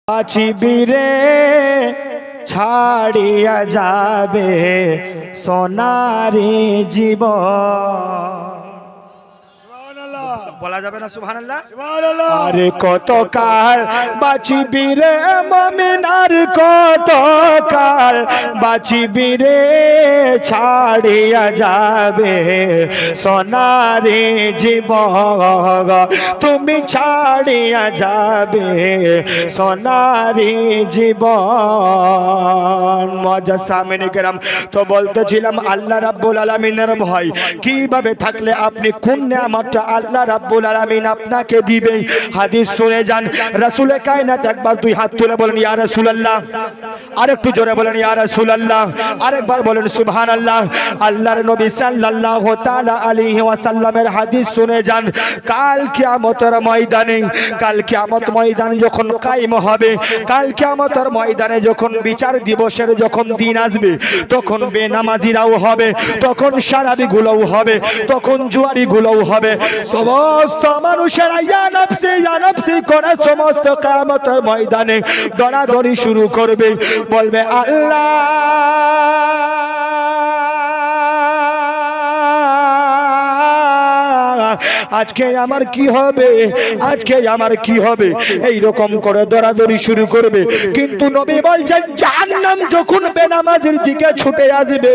বাঁচিবিরে ছাড়িয়া যাবে সোনারি জীবন। বলা যাবে না সুবহানাল্লাহ? আরে কত কাল বাঁচিবি রে মুমিন, আর কত কাল বাঁচিবি রে ছাড়িয়া যাবে সোনারি জীবন। তুমি ছাড়িয়া যাবে সোনারি জীবন। মজা সামনে কেরাম তো বলতেছিলাম আল্লাহ রাব্বুল আলামিনের ভয় কিভাবে থাকলে আপনি কোন নিয়ামতটা আল্লাহ রাব্বুল আলামিন আপনাকে দিবে। হাদিস শুনে যান, রাসূলে কায়নাত একবার দুই হাত তুলে বলেন ইয়া রাসূলুল্লাহ, আরেকটু জোরে বলেন ইয়া রাসূলুল্লাহ, আরেকবার বলেন সুবহানাল্লাহ। আল্লাহর নবী সাল্লাল্লাহু তাআলা আলাইহি ওয়াসাল্লামের হাদিস শুনে যান, কাল কিয়ামতের ময়দানে, কাল কিয়ামত ময়দান যখন কায়েম হবে, কাল কিয়ামতের ময়দানে যখন বিচার দিবসের যখন দিন আসবে, তখন বেনামাজিরাও হবে, তখন সারাবিগুলোও হবে, তখন জুয়ারিগুলোও হবে। সমস্ত মানুষেরা ইয়া নাফসি করে সমস্ত কিয়ামতের ময়দানে দৌড়াদৌড়ি শুরু করবে, বলবে আল্লাহ আজকে আমার কি হবে, আজকে আমার কি হবে, এই রকম করে দৌড়াদৌড়ি শুরু করবে। কিন্তু নবী বলছেন জাহান্নাম যখন বেনামাজির দিকে ছুটে আসবে,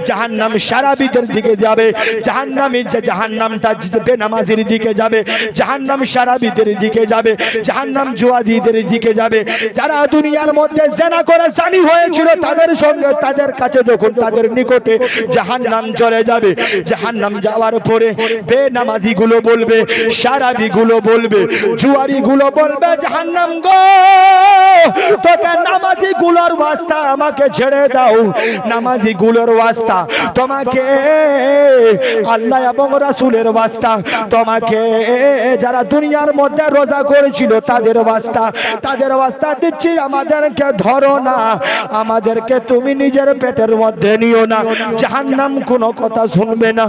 জাহান্নাম সারাবিদের দিকে যাবে, জাহান্নামটা বেনামাজির দিকে যাবে, জাহান্নাম সারাবিদের দিকে যাবে, জাহান্নাম জুয়াদিদের দিকে যাবে। যারা দুনিয়ার মধ্যে জেনা করে জানি হয়েছিল তাদের সঙ্গে তাদের কাছে যখন তাদের নিকটে জাহান্নাম চলে যাবে, জাহান্নাম যাওয়ার পরে বেনামাজি গুলো বলবে, সারাবি গুলো বলবে, জুয়ারি গুলো বলবে জাহান্নাম গো তোকে নামাজি গুলোর ওয়াস্তা আমাকে ছেড়ে দাও, নামাজি গুলোর ওয়াস্তা তোমাকে, আল্লাহ এবং রাসূলের ওয়াস্তা তোমাকে, যারা দুনিয়ার মধ্যে রোজা করেছিল তাদের ওয়াস্তা দিচ্ছি, আমাদেরকে ধরো না, আমাদেরকে তুমি নিজের পেটের মধ্যে নিও না। জাহান্নাম কোনো কথা শুনবে না,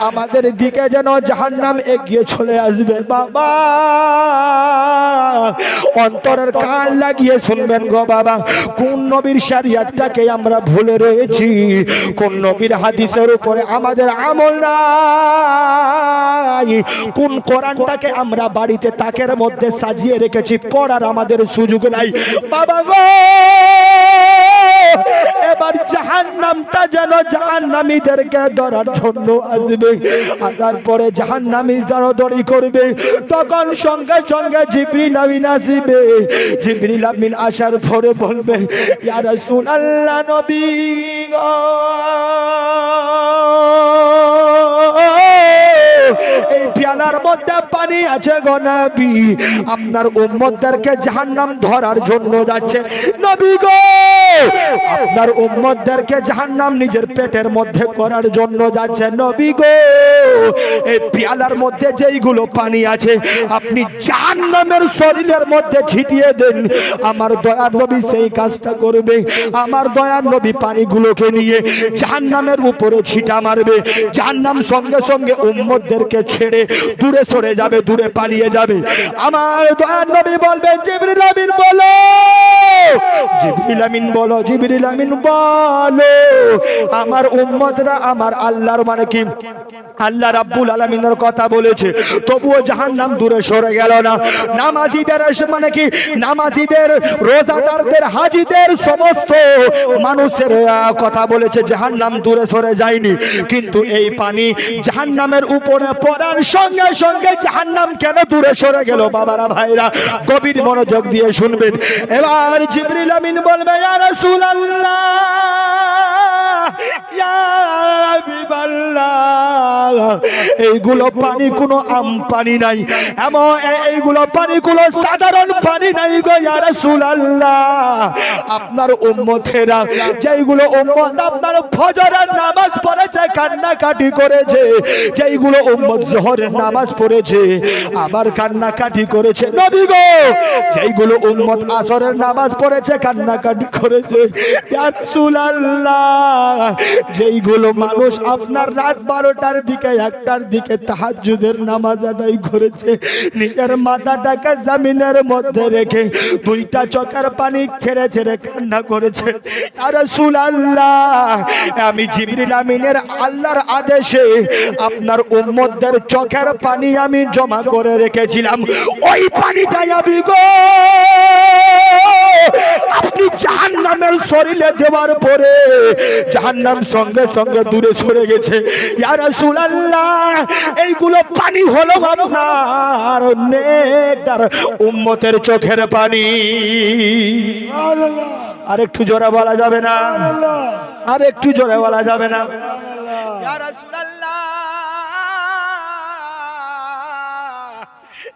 আমাদের দিকে যেন জাহান্নাম এগিয়ে চলে আসবে। বাবা অন্তরের কান লাগিয়ে শুনবেন গো বাবা, কোন নবীর শরিয়তটাকে আমরা ভুলে রয়েছি, কোন নবীর হাদিসের উপরে আমাদের আমল নাই, কোন কোরআনটাকে আমরা বাড়িতে তাকের মধ্যে সাজিয়ে রেখেছি, পড়ার আমাদের সুযোগ নাই। বাবা গো এবার জাহান্নামটা যেন জাহান্নামীদেরকে ধরার জন্য আসবে, আর তারপরে জাহান্নামী দৌড়াদৌড়ি করবে, তখন সঙ্গে সঙ্গে জিবরিল আমিন আসবে। জিবরিল আমিন আসার পরে বলবে ইয়া রাসূলুল্লাহ নবী গো এই পেয়ালার মধ্যে পানি আছে গো নবী, আপনার উম্মতদেরকে জাহান্নাম ধরার জন্য যাচ্ছে। নবী গো আপনার উম্মতদেরকে জাহান্নাম নিজের পেটের মধ্যে করার জন্য যাচ্ছে। নবী গো এই পেয়ালার মধ্যে যেইগুলো পানি আছে আপনি জাহান্নামের শরীরের মধ্যে ছিটিয়ে দেন, আমার দয়ার নবী সেই কাজটা করবে। আমার দয়ার নবী পানিগুলোকে নিয়ে জাহান্নামের উপরে ছিটা মারবে, জাহান্নাম সঙ্গে সঙ্গে উম্মতদেরকে ছেড়ে দূরে সরে যাবে, দূরে পালিয়ে যাবে। আমার দয়ার নবী বলবে জিবরিল আমিন বলো, জিবরিল আমিন বলো, জিবরিল আমিন বলো আমার উম্মতরা আমার আল্লাহর মানে কি আল্লাহ রাব্বুল আলামিনের কথা বলেছে, তবুও জাহান্নাম দূরে সরে গেল না। নামাজীদের মানে কি নামাজীদের, রোজাদারদের, হাজীদের, সমস্ত মানুষের কথা বলেছে, জাহান্নাম দূরে সরে যায়নি। কিন্তু এই পানি জাহান্নামের উপরে পড়ার সঙ্গে সঙ্গে জাহান্নাম কেন দূরে সরে গেল? বাবারা ভাইরা গভীর মনোযোগ দিয়ে শুনবেন। এবার জিবরিল আমিন বলবে ইয়া রাসূলুল্লাহ ইয়া হাবিবাল্লাহ এইগুলো পানি কোনো আম পানি নাই, এমন এইগুলো পানি কোনো সাধারণ পানি নাই গো ইয়া রাসূলুল্লাহ। আপনার উম্মতেরা যেইগুলো উম্মত আপনার ফজরের নামাজ পড়েছে কান্নাকাটি করেছে, যেইগুলো উম্মত যোহরের নামাজ পড়েছে আবার কান্নাকাটি করেছে, নবী গো যেইগুলো উম্মত আসরের নামাজ পড়েছে কান্নাকাটি করেছে ইয়া রাসূলুল্লাহ যেইগুলো মানুষ আপনার রাত 12টার দিকে 1টার দিকে তাহাজ্জুদের নামাজ আদায় করেছে, নিজের মাথাটাকে জমিনের মধ্যে রেখে 2টা চোখের পানি ছেড়ে ছেড়ে কান্না করেছে। ইয়া রাসূলুল্লাহ, আমি জিবরিল আমিনের আল্লাহর আদেশে আপনার উম্মতদের চোখের পানি আমি জমা করে রেখেছিলাম, ওই পানিটাই আমি গো আপনি জাহান্নামের শরীরে দেওয়ার পরে জাহান্নাম সঙ্গে সঙ্গে দূরে সরে গেছে। ইয়া রাসূলুল্লাহ, এইগুলো পানি হলো আপনার নেককার উম্মতের চোখের পানি। আর একটু জোরে বলা যাবে না? আর একটু জোরে বলা যাবে না? ইয়া রাসূলুল্লাহ,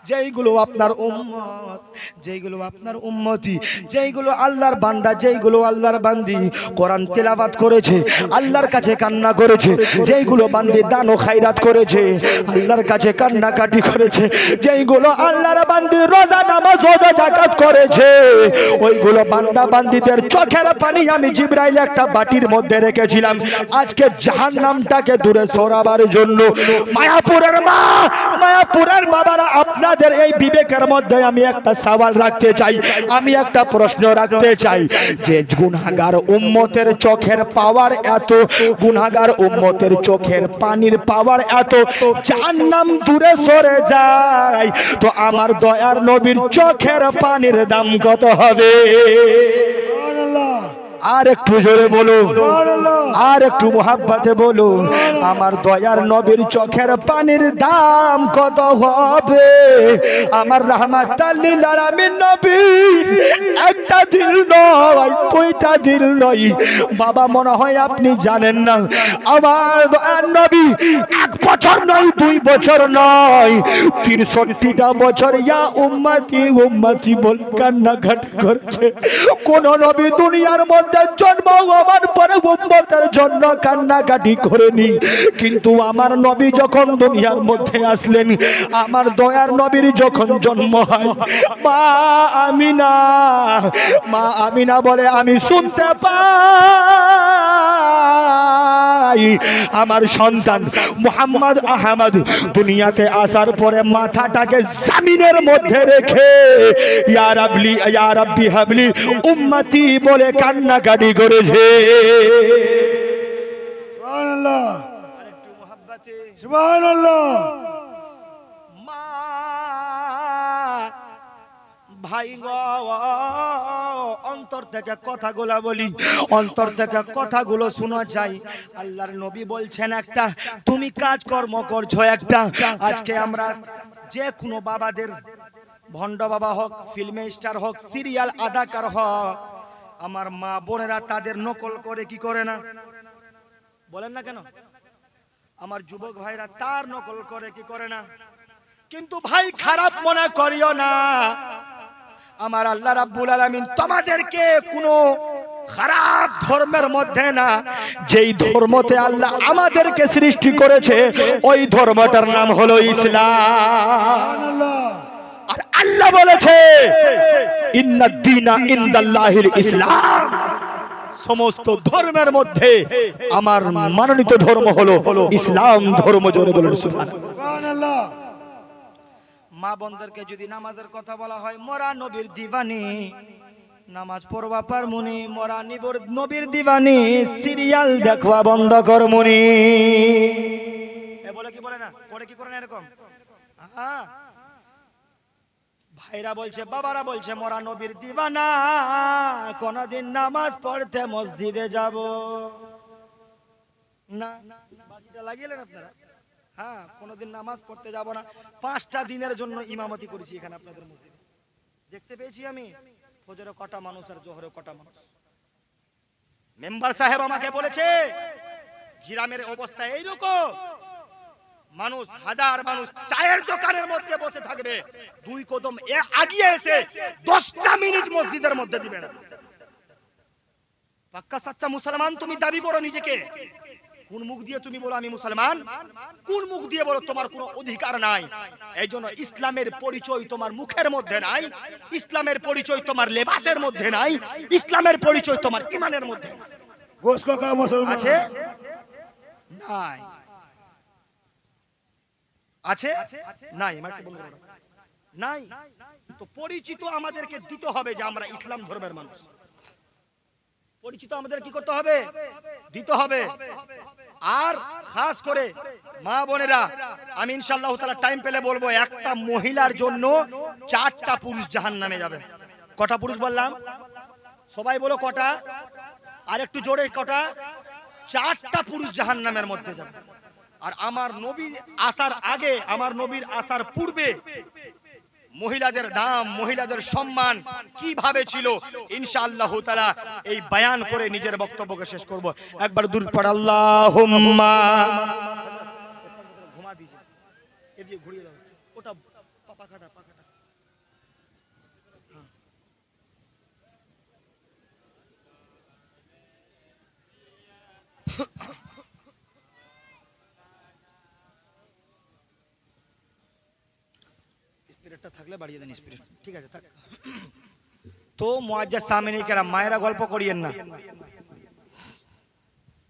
যেইগুলো আপনার উম্মত, যেইগুলো আপনার উম্মতি, যেইগুলো আল্লাহর বান্দা, যেইগুলো আল্লাহর বান্দি কোরআন তেলাওয়াত করেছে, আল্লাহর কাছে কান্না করেছে, যেইগুলো বান্দি দান ও খায়রাত করেছে, আল্লাহর কাছে কান্নাকাটি করেছে, যেইগুলো আল্লাহর বান্দি রোজা নামাজ রোজা যাকাত করেছে, ওইগুলো বান্দা বান্দিদের চোখের পানি আমি জিবরাইল একটা বাটির মধ্যে রেখেছিলাম আজকে জাহান্নামটাকে দূরে সরাবার জন্য। মায়াপুরের মা, মায়াপুরের বাবারা, আপনাদের এই বিবেকের মধ্যে আমি একটা সওয়াল রাখতে চাই, আমি একটা প্রশ্ন রাখতে চাই, যে গুনাহগার উম্মতের চোখের পাওয়ার এত, গুনাহগার উম্মতের চোখের পানির পাওয়ার এত, জাহান্নাম দূরে সরে যায়, তো আমার দয়ার নবীর চোখের পানির দাম কত হবে? আর একটু জোরে বলুন, আর একটু মোহাব্বতে বলুন, আমার দয়ার নবীর চোখের পানির দাম কত হবে? আমার রাহমাতাল লিল আলামিন নবী একটা দিন নয়, 2টা দিন নয় বাবা, মনে হয় আপনি জানেন না, আমার দয়ার নবী 1 বছর নয়, 2 বছর নয়, 63টা বছর ইয়া উম্মতি উম্মতি বল কান্নাকাটি করেছে। কোন নবী দুনিয়ার মধ্যে জন্ম হওয়ার পরে উম্মতের জন্য কান্নাকাটি করেনি, কিন্তু আমার নবী যখন দুনিয়ার মধ্যে আসলেন, আমার দয়ার নবীর যখন জন্ম হয়, মা আমিনা, মা আমিনা বলে আমি শুনতে পাই আমার সন্তান মুহাম্মদ আহমদ দুনিয়াতে আসার পরে মাথাটাকে জমিনের মধ্যে রেখে ইয়া রাব্বি, ইয়া রাব্বি হাবলি উম্মতি বলে কান্নাকাটি করেছে। সুবহানাল্লাহ, আরেকটু মুহাব্বতে সুবহানাল্লাহ। মা ভাই গো, অন্তর থেকে কথাগুলো বলি, অন্তর থেকে কথাগুলো শোনা যায়। আল্লাহর নবী বলছেন একটা, তুমি কাজকর্ম করছো একটা। আজকে আমরা যে কোনো বাবাদের, ভণ্ড বাবা হোক, ফিল্ম স্টার হোক, সিরিয়াল আদাকার হোক, আমার মা বোনেরা তাদের নকল করে কি করে না? বলেন না কেন? আমার যুবক ভাইরা তার নকল করে কি করে না? কিন্তু ভাই খারাপ মনে করিও না, আমার আল্লাহ রাব্বুল আলামিন তোমাদেরকে কোনো খারাপ ধর্মের মধ্যে না, যেই ধর্মতে আল্লাহ আমাদেরকে সৃষ্টি করেছে ওই ধর্মটার নাম হলো ইসলাম। আর আল্লাহ বলেছে ইন্নাদ দীনা ইনদাল্লাহিল ইসলাম, সমস্ত ধর্মের মধ্যে আমার মনোনীত ধর্ম হলো ইসলাম ধর্ম। জোরে বলুন সুবহানাল্লাহ। মা বোনদেরকে যদি নামাজের কথা বলা হয়, মোরা নবীর দিবানি, নামাজ পড়বা পারমুনি, মোরা নবীর দিবানি, সিরিয়াল দেখবা বন্ধ করমুনি। এ বলে কি বলে না? করে কি করে না এরকম? হ্যাঁ, ভাইরা বলছে, বাবারা বলছে মোরা নবীর দিবানা, কোনদিন নামাজ পড়তে মসজিদে যাব না। বাকিটা লাগিয়েলেন আপনারা? হ্যাঁ, কোনদিন নামাজ পড়তে যাব না। 5টা দিনের জন্য ইমামতি করেছি এখানে আপনাদের মসজিদে। দেখতে পেয়েছি আমি ফজরে কটা মানুষ আর জোহরে কটা মানুষ। মেম্বার সাহেব আমাকে বলেছে গ্রামের অবস্থা এইরকম, মানুষ, হাজার মানুষ চায়ের দোকানের মধ্যে বসে থাকবে, 2 কদম আগিয়ে এসে 10টা মিনিট মসজিদের মধ্যে দিবে না। পাক্কা সাচ্চা মুসলমান তুমি দাবি করো নিজেকে? কোন মুখ দিয়ে তুমি বলো আমি মুসলমান? কোন মুখ দিয়ে বলো তোমার কোনো অধিকার নাই? এই জন্য ইসলামের পরিচয় তোমার মুখের মধ্যে নাই, ইসলামের পরিচয় তোমার লেবাসের মধ্যে নাই, ইসলামের পরিচয় তোমার ইমানের মধ্যে নাই। গোস্ত খাওয়া মুসলমান আছে? নাই। আছে? নাই। নাই। তো পরিচিত আমাদেরকে দিতে হবে যে আমরা ইসলাম ধর্মের মানুষ। পরিচিত আমাদের কি করতে হবে? দিতে হবে। আর খাস করে মা বোনেরা, আমি ইনশাআল্লাহ তাআলা টাইম পেলে বলবো, একটা মহিলার জন্য 4টা পুরুষ জাহান্নামে যাবে। কটা পুরুষ বললাম? সবাই বলো কটা? আর একটু জোরে কটা? 4টা পুরুষ জাহান্নামের মধ্যে যাবে। আর আমার নবী আসার আগে, আমার নবীর আসার পূর্বে মহিলাদের দাম, মহিলাদের সম্মান কিভাবে ছিল, ইনশাআল্লাহ তাআলা এই বয়ান করে নিজের বক্তব্যকে শেষ করব। একবার দূর পড় আল্লাহুম্মা। ঘুমা দিছে, এদিকে ঘুরিয়ে দাও, ওটা পাখাটা। স্পিরিটটা থাকলে বাড়িয়ে দেন, স্পিরিট ঠিক আছে থাক। তো মুআজ্জাজ সামিনী কেরাম, মায়েরা গল্প করিয়েন না।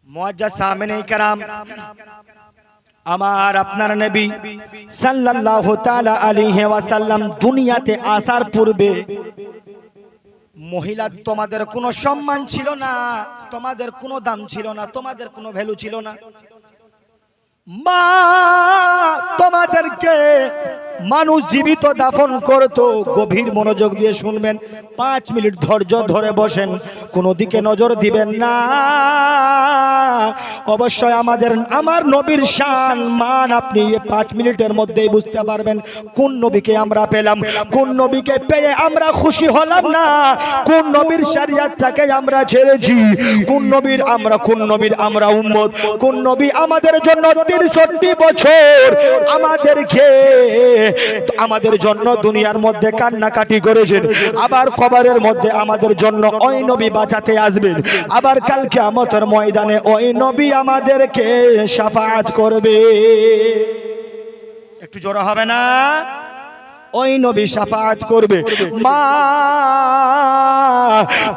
মুআজ্জাজ সামিনী কেরাম, আমার আপনার নবী সাল্লাল্লাহু তাআলা আলাইহি ওয়াসাল্লাম দুনিয়াতে আসার পূর্বে মহিলা তোমাদের কোনো সম্মান ছিল না, তোমাদের কোনো দাম ছিল না, তোমাদের কোনো ভ্যালু ছিল না। মা তোমাদেরকে মানুষ জীবিত দাফন করতো। গভীর মনোযোগ দিয়ে শুনবেন, 5 মিনিট ধৈর্য ধরে বসেন, কোনো দিকে নজর দিবেন না। অবশ্যই আমার নবীর শান মান আপনি 5 মিনিটের মধ্যেই বুঝতে পারবেন কোন নবীকে আমরা পেলাম, কোন নবীকে পেয়ে আমরা খুশি হলাম না, কোন নবীর শরিয়তটাকে আমরা ছেড়েছি, কোন নবীর আমরা উম্মত, কোন নবী আমাদের জন্য 63 বছর আমাদের জন্য দুনিয়ার মধ্যে কান্নাকাটি করেছেন, আবার কবরের মধ্যে আমাদের জন্য ওই নবী বাঁচাতে আসবেন, আবার কাল কিয়ামতের ময়দানে ওই নবী আমাদেরকে শাফাআত করবে। একটু জোরে হবে না? ওই নবী শাফাআত করবে। মা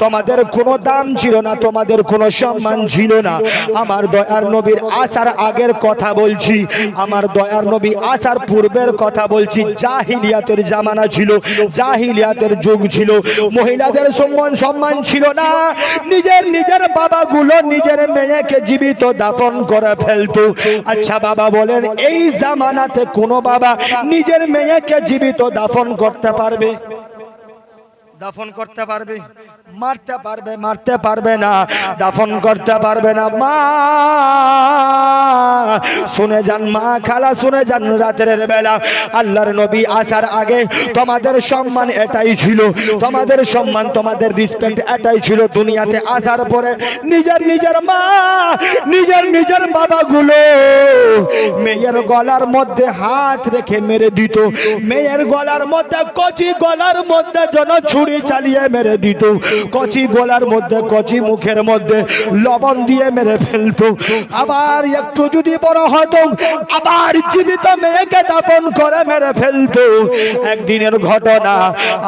তোমাদের কোনো দাম ছিল না, তোমাদের কোনো সম্মান ছিল না। আমার দয়ার নবীর আসার আগের কথা বলছি, আমার দয়ার নবী আসার পূর্বের কথা বলছি। জাহিলিয়াতের জামানা ছিল, জাহিলিয়াতের যুগ ছিল, মহিলাদের সম্মান ছিল না। নিজের বাবাগুলো নিজের মেয়েকে জীবিত দাফন করে ফেলতো। আচ্ছা বাবা বলেন, এই জামানাতে কোনো বাবা নিজের মেয়েকে জীবিত দাফন করতে পারবে? দাফন করতে পারবে? মারতে পারবে না, দাফন করতে পারবে না। মা শুনে যান, মা খালা শুনে যান, রাতের বেলা আল্লাহর নবী আসার আগে তোমাদের সম্মান এটাই ছিল, তোমাদের সম্মান, তোমাদের রিসপেক্ট এটাই ছিল। দুনিয়াতে আসার পরে নিজের মা, নিজের বাবাগুলো মেয়ের গলার মধ্যে হাত রেখে মেরে দিত, মেয়ের গলার মধ্যে, কচি গলার মধ্যে যেন ছুরি চালিয়ে মেরে দিত, কচি গলার মধ্যে, কচি মুখের মধ্যে লবণ দিয়ে মেরে ফেলতো। আবার একটু যদি বড় হতো, আবার জীবিত মেয়েকে দাফন করে মেরে ফেলতো। একদিনের ঘটনা,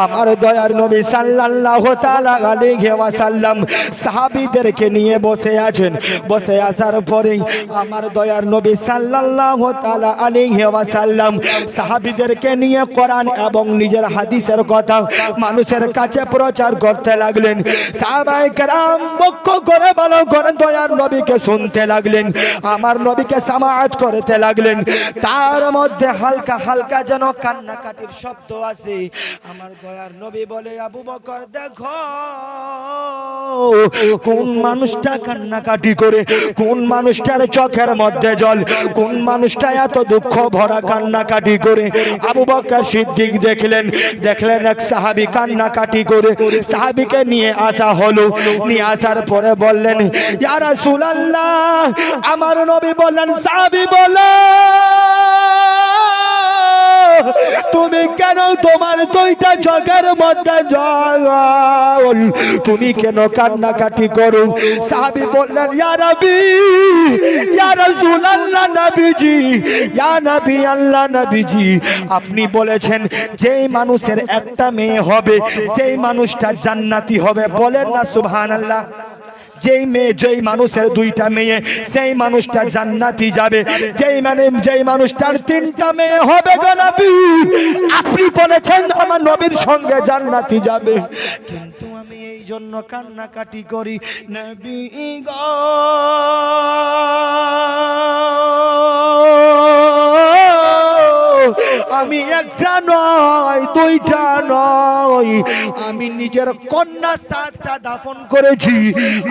আমার দয়ার নবী সাল্লাল্লাহু তাআলা আলাইহি ওয়াসাল্লাম সাহাবীদেরকে নিয়ে বসে আছেন। বসে আসার পরে আমার দয়ার নবী সাল্লাল্লাহু তাআলা আলাইহি ওয়াসাল্লাম সাহাবীদেরকে নিয়ে কোরআন এবং নিজের হাদিসের কথা মানুষের কাছে প্রচার করতে লাগলেন। সাহাবায়ে কেরাম বক্ষ করে ভালো করে দয়ার নবীকে শুনতে লাগলেন, আমার নবীকে সামাআত করতে লাগলেন। তার মধ্যে হালকা হালকা যেন কান্নাকাটির শব্দ আসে। আমার দয়ার নবী বলে, আবু বকর দেখো কোন মানুষটা কান্নাকাটি করে, কোন মানুষটার চোখের মধ্যে জল, কোন মানুষটা এত দুঃখ ভরা কান্নাকাটি করে। আবু বকর সিদ্দিক দেখলেন এক সাহাবী কান্নাকাটি করে, সাহাবীকে নিয়ে আসা হলো। নিয়ে আসার পরে বললেন, ইয়া রাসূলুল্লাহ, আমার নবী বললেন, সাহাবী বলো তুমি কেন, তোমার দুইটা চোখের মধ্যে জল, তুমি কেন কান্নাকাটি করো? সাহাবী বললেন, ইয়া নবী, ইয়া রাসূলুল্লাহ, নবীজি, ইয়া নবী আল্লাহ, নবীজি আপনি বলেছেন যেই মানুষের একটা মেয়ে হবে সেই মানুষটা জান্নাতি হবে। বলেন না সুবহানাল্লাহ। যেই মেয়ে যেই মানুষের দুইটা মেয়ে সেই মানুষটা জান্নাতি যাবে, যেই মানুষটার তিনটা মেয়ে হবে গো নবী আপনি বলেছেন আমার নবীর সঙ্গে জান্নাতি যাবে। কিন্তু আমি এই জন্য কান্নাকাটি করি নবী গো আমি একটা নয় দুইটা নয়, আমি নিজের কন্যা 7টা দাফন করেছি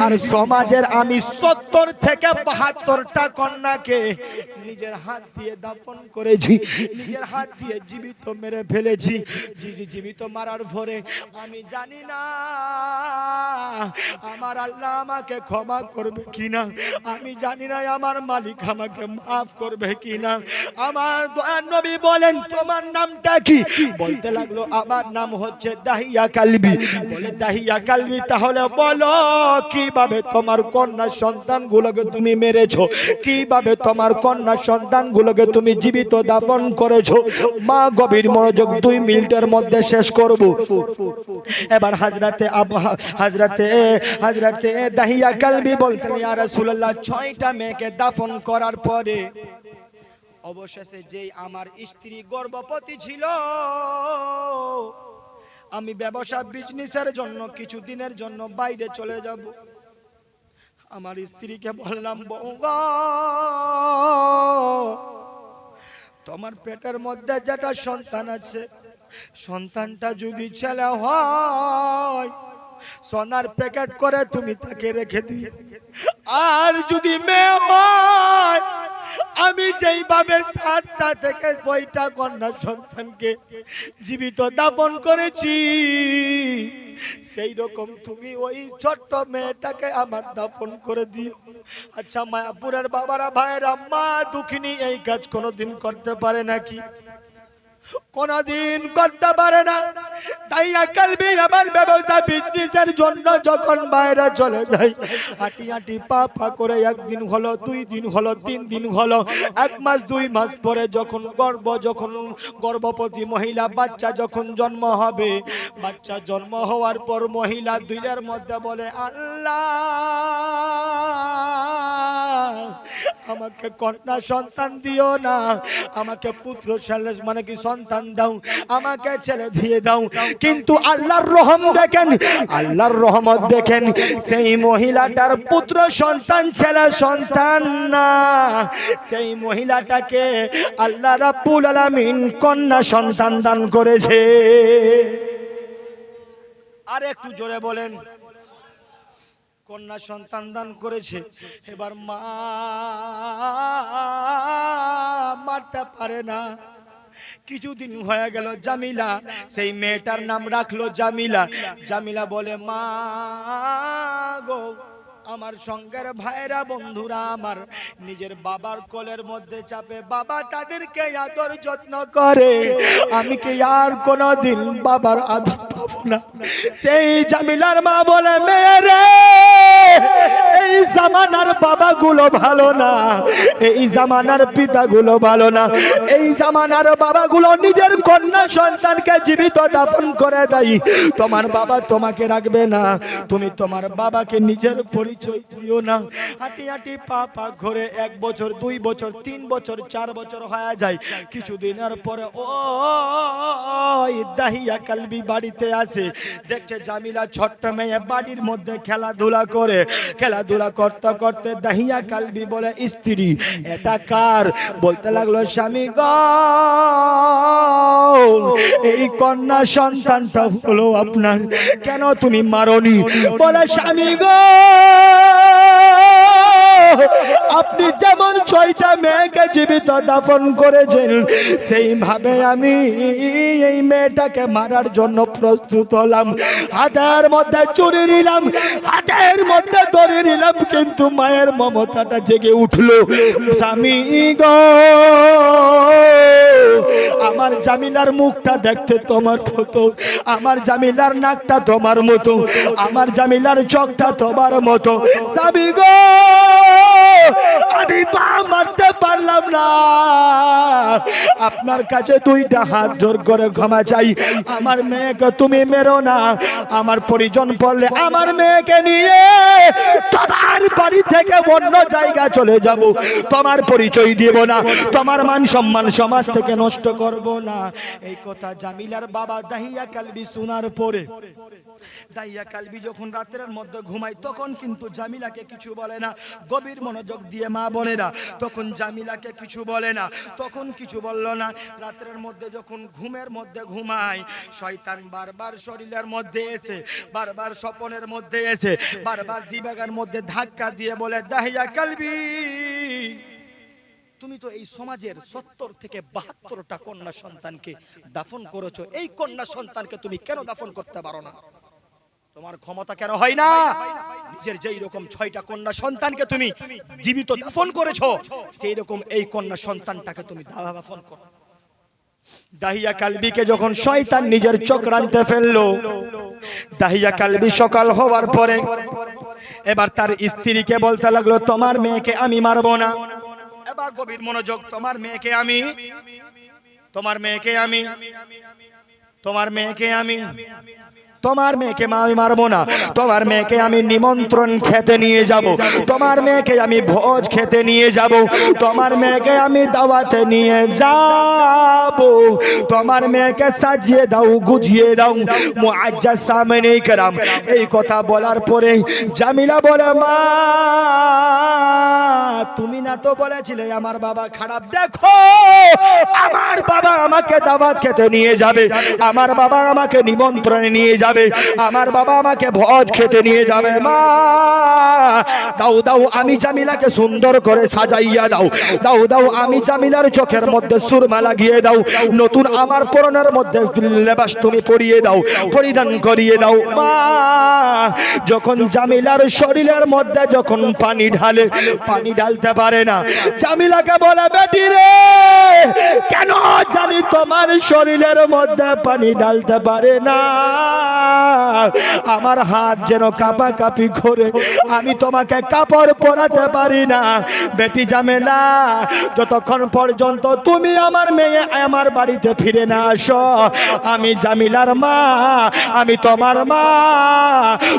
আর সমাজের আমি 70 থেকে 72টা কন্যাকে নিজের হাত দিয়ে দাফন করেছি, নিজের হাত দিয়ে জীবিত মেরে ফেলেছি। জীবিত মারার পরে আমি জানি না আমার আল্লাহ আমাকে ক্ষমা করবে কিনা, আমি জানি না আমার মালিক আমাকে মাফ করবে কিনা। আমার দয়ার নবী বলেন তোমার নামটা কি? বলতে লাগলো আমার নাম হচ্ছে দাহিয়া কালবি। বলে দাহিয়া কালবি, তাহলে বলো কিভাবে তোমার কন্যা সন্তানগুলোকে তুমি মেরেছো, কিভাবে তোমার কন্যা সন্তানগুলোকে তুমি জীবিত দাফন করেছো? মা গভীর মনোযোগ, 2 মিনিটের মধ্যে শেষ করব। এবার হযরতে দাহিয়া কালবি বলতেন ইয়া রাসূলুল্লাহ 6টা মেয়েকে দাফন করার পরে অবশেষে যেই আমার স্ত্রী গর্ভবতী ছিল, আমি ব্যবসা বিজনেসের জন্য কিছু দিনের জন্য বাইরে চলে যাব। আমার স্ত্রীকে বললাম বউ গো তোমার পেটের মধ্যে যেটা সন্তান আছে সন্তানটা যদি ছেলে হয় সোনার প্যাকেট করে তুমি তাকে রেখে দিও, আর যদি মেয়ে হয় আমি যেইভাবে 7টা থেকে 6টা কন্যা সন্তানকে জীবিত দাফন করেছি সেই রকম তুমি ওই ছোট্ট মেয়েটাকে আমার দাফন করে দিও। আচ্ছা মায়াপুরের বাবারা ভাইরা, মা দুঃখিনী এই কাজ কোনোদিন করতে পারে নাকি? কোনদিন করতে পারে না। দাহিয়া কালবি আমার ব্যবসা বিজনেসের জন্য যখন বাইরে চলে যায়, হাঁটি হাঁটি পা পা করে 1 দিন হলো 2 দিন হলো 3 দিন হলো 1 মাস 2 মাস পরে যখন গর্ভবতী মহিলা বাচ্চা যখন জন্ম হবে, বাচ্চা জন্ম হওয়ার পর মহিলা দুইটার মধ্যে বলে আল্লাহ আমাকে কন্যা সন্তান দিও না, আমাকে পুত্র মানে কি সন্তান দাও, আমাকে ছেলে দিয়ে দাও। কিন্তু আল্লাহর রহম দেখেন, আল্লাহর রহমত দেখেন, সেই মহিলাটার পুত্র সন্তান ছেলে সন্তান না, সেই মহিলাটাকে আল্লাহ রাব্বুল আলামিন কন্যা সন্তান দান করেছে। আর একটু জোরে বলেন, কন্যা সন্তান দান করেছে। এবার মা মারতে পারে না। কিছুদিন হয়ে গেল, জামিলা সেই মেয়েটার নাম রাখলো জামিলা। জামিলা বলে মা গো আমার সঙ্গের ভাইরা বন্ধুরা আমার নিজের বাবার কোলের মধ্যে চাপে বাবা তাদেরকে আদর যত্ন করে, আমি কি আর কোনদিন বাবার আদর পাবো না? সেই জামিলার মা বলে মেয়েরে এই জামানার বাবাগুলো ভালো না, এই জামানার পিতাগুলো ভালো না, এই জামানার বাবাগুলো নিজের কন্যা সন্তানকে জীবিত দাফন করে দেয়। তোমার বাবা তোমাকে রাখবে না, তুমি তোমার বাবাকে নিজের পরিচয় দিও না। হাঁটি হাঁটি পা পা ঘুরে 1 বছর 2 বছর 3 বছর 4 বছর হয়ে যায়। কিছুদিনের পরে ওই দাহিয়া কালবি বাড়িতে আসে, দেখছে জামিলা ছোট্ট মেয়ে বাড়ির মধ্যে খেলাধুলা করে। খেলাধুলা করতে করতে দাহিয়া কালবি বলে স্ত্রী এটা কার? বলতে লাগলো স্বামী গো এই কন্যা সন্তানটা হলো আপনার, কেন তুমি মারনি? বলে স্বামী গো আপনি যেমন 6টা মেয়েকে জীবিত দাফন করেছেন সেইভাবে আমি এই মেয়েটাকে মারার জন্য প্রস্তুত হলাম। হাতের মধ্যে চুরি নিলাম, হাতের মধ্যে ধরে নিলাম, কিন্তু মায়ের মমতাটা জেগে উঠলো। স্বামী গো আমার জামিলার মুখটা দেখতে তোমার মতো, আমার জামিলার নাকটা তোমার মতো, আমার জামিলার চোখটা তোমার মতো। স্বামী গো, আমি পা মারতে পারলাম না, আপনার কাছে দুইটা হাত জোর করে ক্ষমা চাই। আমার মেয়েকে তুমি মেরো না, আমার পরিজন পড়লে আমার মেয়েকে নিয়ে তোমার বাড়ি থেকে অন্য জায়গা চলে যাব, তোমার পরিচয় দেব না, তোমার মান সম্মান সমাজ থেকে নষ্ট করব না। এই কথা জামিলার বাবা দাহিয়া কালবি শোনার পরে, দাহিয়া কালবি যখন রাতের মধ্যে ঘুমায় তখন কিন্তু জামিলাকে কিছু বলে না। গভীর মনোযোগ দিয়ে মা বোনেরা, তখন জামিলাকে কিছু বলে না, তখন কিছু বলল না। রাতের মধ্যে যখন ঘুমের মধ্যে ঘুমায়, শয়তান বারবার শরীরের মধ্যে এসে, বারবার স্বপ্নের মধ্যে এসে, বারবার দিবাগার মধ্যে ধাক্কা দিয়ে বলে, দাহিয়া কালবি, তুমি তো এই সমাজের 70 থেকে 72টা কন্যা সন্তানকে দাফন করেছো, এই কন্যা সন্তানকে তুমি কেন দাফন করতে পারো না? তোমার ক্ষমতা কেন হয় না? নিজের যেই রকম 6টা কন্যা সন্তানকে তুমি জীবিত দাফন করেছো, সেই রকম এই কন্যা সন্তানটাকে তুমি দাফন করো। দাহিয়া কালবিকে যখন শয়তান নিজের চক্রান্তে ফেললো, দাহিয়া কালবি সকাল হওয়ার পরে এবার তার স্ত্রীকে বলতে লাগলো, তোমার মেয়েকে আমি মারবো না। এবার গভীর মনোযোগ, তোমার মেয়েকে আমি, তোমার মেয়েকে আমি, তোমার মেয়েকে আমি, তোমার মেয়েকে আমি মারবো না, তোমার মেয়েকে আমি নিমন্ত্রণ খেতে নিয়ে যাব, তোমার মেয়েকে আমি ভোজ খেতে নিয়ে যাব, তোমার মেয়েকে আমি দাওয়াতে নিয়ে যাব, তোমার মেয়েকে সাজিয়ে দাও, গুজিয়ে দাও। মুআজ্জাজ সামনে کرام এই কথা বলার পরে জামিলা বলে, মা তুমি না তো বলেছিলে আমার বাবা খারাপ, দেখো আমার বাবা আমাকে দাওয়াত খেতে নিয়ে যাবে, আমার বাবা আমাকে নিমন্ত্রণে নিয়ে যাবে, আমার বাবা আমাকে ভোজ খেতে নিয়ে যাবে। মা দাও দাও, আমি জামিলাকে সুন্দর করে সাজাইয়া দাও, দাও দাও, আমি জামিলার চোখের মধ্যে সুরমা লাগিয়ে দাও, নতুন আমার পরনের মধ্যে লেবাস তুমি পরিয়ে দাও, পরিধান করিয়ে দাও। মা যখন জামিলার শরীরের মধ্যে যখন পানি ঢালে, পানি ঢালতে পারে না, জামিলাকে বলে, বেটি রে কেন জানি তোমার শরীরের মধ্যে পানি ঢালতে পারে না, আমার হাত যেন কাঁপা কাঁপি করে, আমি তোমাকে কাপড় পরাতে পারি না। বেটি জামিলা, যতক্ষণ পর্যন্ত তুমি আমার মেয়ে আমার বাড়িতে ফিরে না আসো, আমি জামিলার মা, আমি তোমার মা,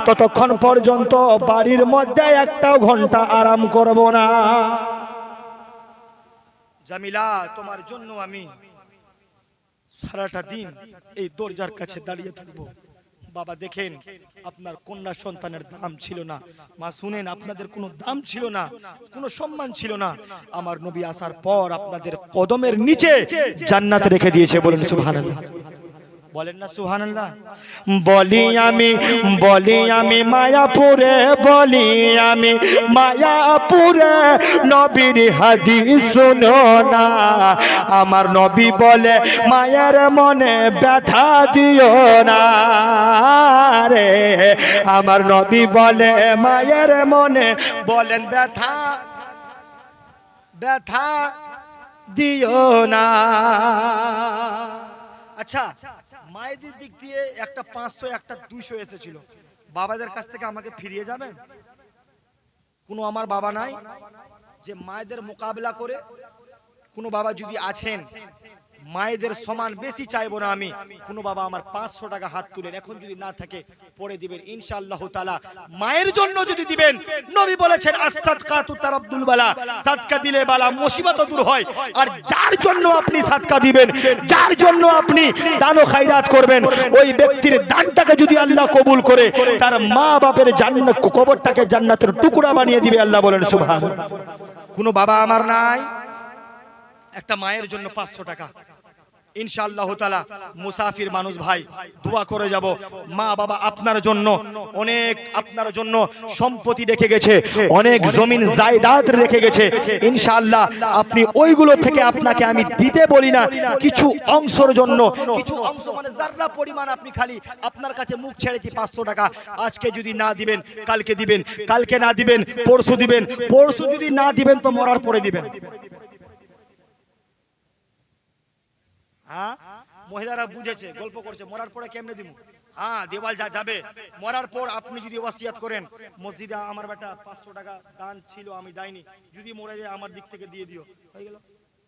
ততক্ষণ পর্যন্ত বাড়ির মধ্যে একটাও ঘন্টা আরাম করব না। জামিলা, তোমার জন্য আমি সারাটা দিন এই দরজার কাছে দাঁড়িয়ে থাকবো। বাবা দেখেন, আপনার কন্যা সন্তানের দাম ছিল না, মা শুনেন, আপনাদের কোনো দাম ছিল না, কোনো সম্মান ছিল না, আমার নবী আসার পর আপনাদের কদমের নিচে জান্নাত রেখে দিয়েছে। বলেন সুবহানাল্লাহ, বলেন না সুবহানাল্লাহ। বলি আমি মায়াপুরে, বলি আমি মায়াপুরে, নবীর হাদিস শুনো না, আমার নবী বলে মায়ের মনে ব্যথা দিও না রে, আমার নবী বলে মায়ের মনে, বলেন ব্যথা, ব্যথা দিও না। আচ্ছা, মায়েদের দিক দিয়ে একটা 500 একটা 200 এসেছিল, বাবাদের কাছ থেকে আমাকে ফিরিয়ে যাবেন? কোনো আমার বাবা নাই যে মায়েদের মোকাবেলা করে? কোনো বাবা যদি আছেন, মায়েদের সমান বেশি চাইবো না আমি, কোনো বাবা আমার 500 টাকা হাত তুলেন, এখন যদি না থাকে পরে দিবেন ইনশাআল্লাহ তাআলা। মায়ের জন্য যদি দিবেন, নবী বলেছেন as-সাদকাতু তারাদ্দুল বালা, সাদকা দিলে বালা মুসিবত দূর হয়। আর যার জন্য আপনি সাদকা দিবেন, যার জন্য আপনি দান ও খায়রাত করবেন, ওই ব্যক্তির দানটাকে যদি আল্লাহ কবুল করে, তার মা বাপের জান্নাত, কবরটাকে জান্নাতের টুকরা বানিয়ে দিবে আল্লাহ। বলেন সুবহানাল্লাহ। কোনো বাবা আমার নাই, একটা মায়ের জন্য 500 টাকা ইনশাআল্লাহ তাআলা। মুসাফির মানুষ ভাই, দোয়া করে যাব। মা বাবা আপনার জন্য অনেক, আপনার জন্য সম্পত্তি রেখে গেছে, অনেক জমিন জায়দাদ রেখে গেছে, ইনশাআল্লাহ আপনি ওইগুলো থেকে, আপনাকে আমি দিতে বলি না, কিছু অংশের জন্য, কিছু অংশ মানে যারা পরিমাণ, আপনি খালি আপনার কাছে মুখ ছেড়েছি 500 টাকা, আজকে যদি না দিবেন কালকে দিবেন, কালকে না দিবেন পরশু দিবেন, পরশু যদি না দিবেন তো মরার পরে দিবেন। হ্যাঁ, মহিলারা বুঝেছে, গল্প করছে মরার পরে কেমনে দিব। হ্যাঁ, দেওয়াল যা যাবে মরার পর আপনি যদি ওয়াসিয়াত করেন মসজিদে আমার বেটা 500 টাকা দান ছিল আমি দেইনি, যদি মরে যায় আমার দিক থেকে দিয়ে দিও, হয়ে গেল।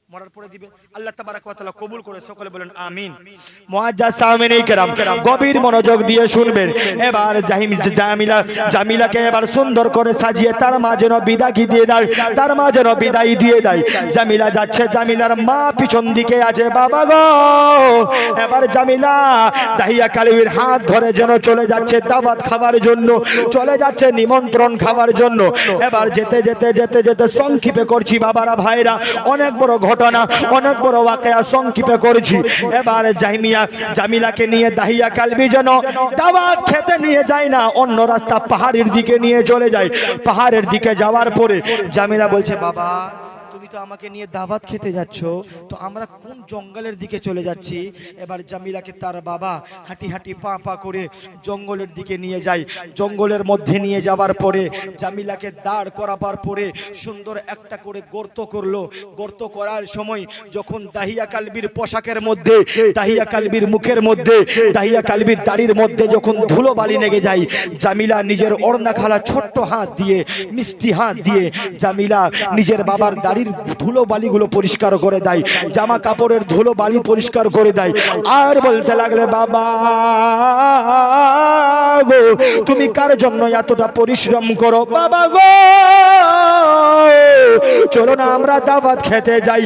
মরার পরে দিবে। আল্লাহ তাবারাক ওয়া তাআলা কবুল করে, সকলে বলেন আমিন। মুআজ্জাজ সামিনে কেরাম গভীর মনোযোগ দিয়ে শুনবেন। এবার জামিলাকে এবার সুন্দর করে সাজিয়ে তার মা যেন বিদায় দিয়ে দেয়, তার মা যেন বিদায় দিয়ে দেয়। জামিলা যাচ্ছে, জামিলার মা পিছন দিকে আছে। বাবা গো, এবার জামিলা দাহিয়া কালবির হাত ধরে যেন চলে যাচ্ছে দাওয়াত খাবার জন্য, চলে যাচ্ছে নিমন্ত্রণ খাবার জন্য। এবার যেতে যেতে যেতে যেতে সংক্ষেপে করছি বাবারা ভাইরা, অনেক বড় ঘটনা, অনেক বড় ওয়াকিয়া সংক্ষেপে করেছি। এবার জামিলাকে নিয়ে দাহিয়া কালবি যেন দাওয়াত খেতে নিয়ে যায় না, অন্য রাস্তা পাহাড়ের দিকে নিয়ে চলে যায়। পাহাড়ের দিকে যাওয়ার পরে জামিলা বলছে, বাবা তুমি তো আমাকে নিয়ে দাওয়াত খেতে যাচ্ছ, তো আমরা কোন জঙ্গলের দিকে চলে যাচ্ছি। এবার জামিলাকে তার বাবা হাঁটি হাঁটি পা পা করে জঙ্গলের দিকে নিয়ে যায়। জঙ্গলের মধ্যে নিয়ে যাওয়ার পরে জামিলাকে দাঁড় করাবার পরে সুন্দর একটা করে গর্ত করলো। গর্ত করার সময় যখন দাহিয়া কালবির পোশাকের মধ্যে, দাহিয়া কালবির মুখের মধ্যে, দাহিয়া কালবির দাড়ির মধ্যে যখন ধুলো বালি লেগে যায়, জামিলা নিজের ওড়না খালা ছোট্ট হাত দিয়ে, মিষ্টি হাত দিয়ে জামিলা নিজের বাবার দাড়ির ধুলো বালিগুলো পরিষ্কার করে দেয়, জামা কাপড়ের ধুলো বালি পরিষ্কার করে দেয়। আর বলতে লাগলে, বাবা গো তুমি কার জন্য এতটা পরিশ্রম করো? বাবা গো চলো না আমরা দাওয়াত খেতে যাই।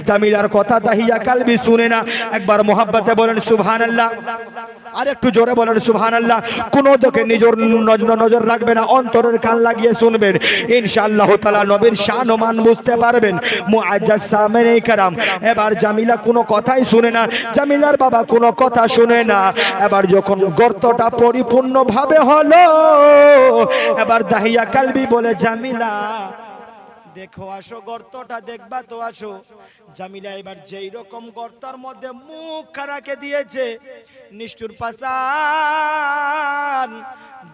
জামিলার কথা দাহিয়া কালবি শুনে না। একবার মোহাব্বতে বলেন সুবহানাল্লাহ, আর একটু জোরে বলেন সুবহানাল্লাহ। কোনো দিকে নিজের নজর রাখবে না, অন্তরের কান লাগিয়ে শুনবেন, ইনশাআল্লাহ তাআলা নবীর শান ও মান বুঝতে পারবেন। মুআজ্জাজ সামিনে কেরাম, এবার জামিলা কোনো কথাই শুনে না, জামিলার বাবা কোনো কথা শুনে না। এবার যখন গর্তটা পরিপূর্ণভাবে হলো, এবার দাহিয়া কালবি বলে, জামিলা দেখো আসো, গর্তটা দেখবা তো আসো। জামিলা এবার যেই রকম গর্তের মধ্যে মুখ খারাকে দিয়েছে, নিষ্ঠুর পাষাণ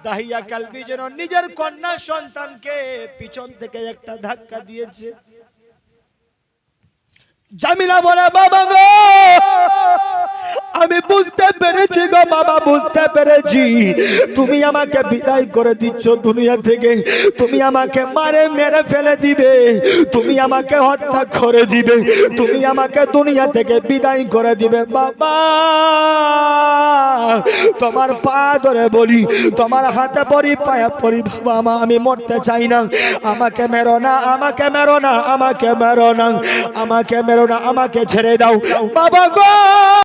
দাহিয়া কালবি যেন নিজের কন্যা সন্তানকে পিছন থেকে একটা ধাক্কা দিয়েছে। জামিলা বলে, বাবা গো আমি বুঝতে পেরেছি গো বাবা, বুঝতে পেরেছি তুমি আমাকে বিদায় করে দিচ্ছ দুনিয়া থেকে, তুমি আমাকে মেরে ফেলে দিবে, তুমি আমাকে হত্যা করে দিবে, তুমি আমাকে দুনিয়া থেকে বিদায় করে দিবে। বাবা তোমার পা ধরে বলি, তোমার হাতে পড়ি, পায়ে পড়ি, বাবা আমি মরতে চাই না, আমাকে মেরো না, আমাকে মেরো না, আমাকে মেরো না, আমাকে মেরো না, আমাকে ছেড়ে দাও বাবা গো।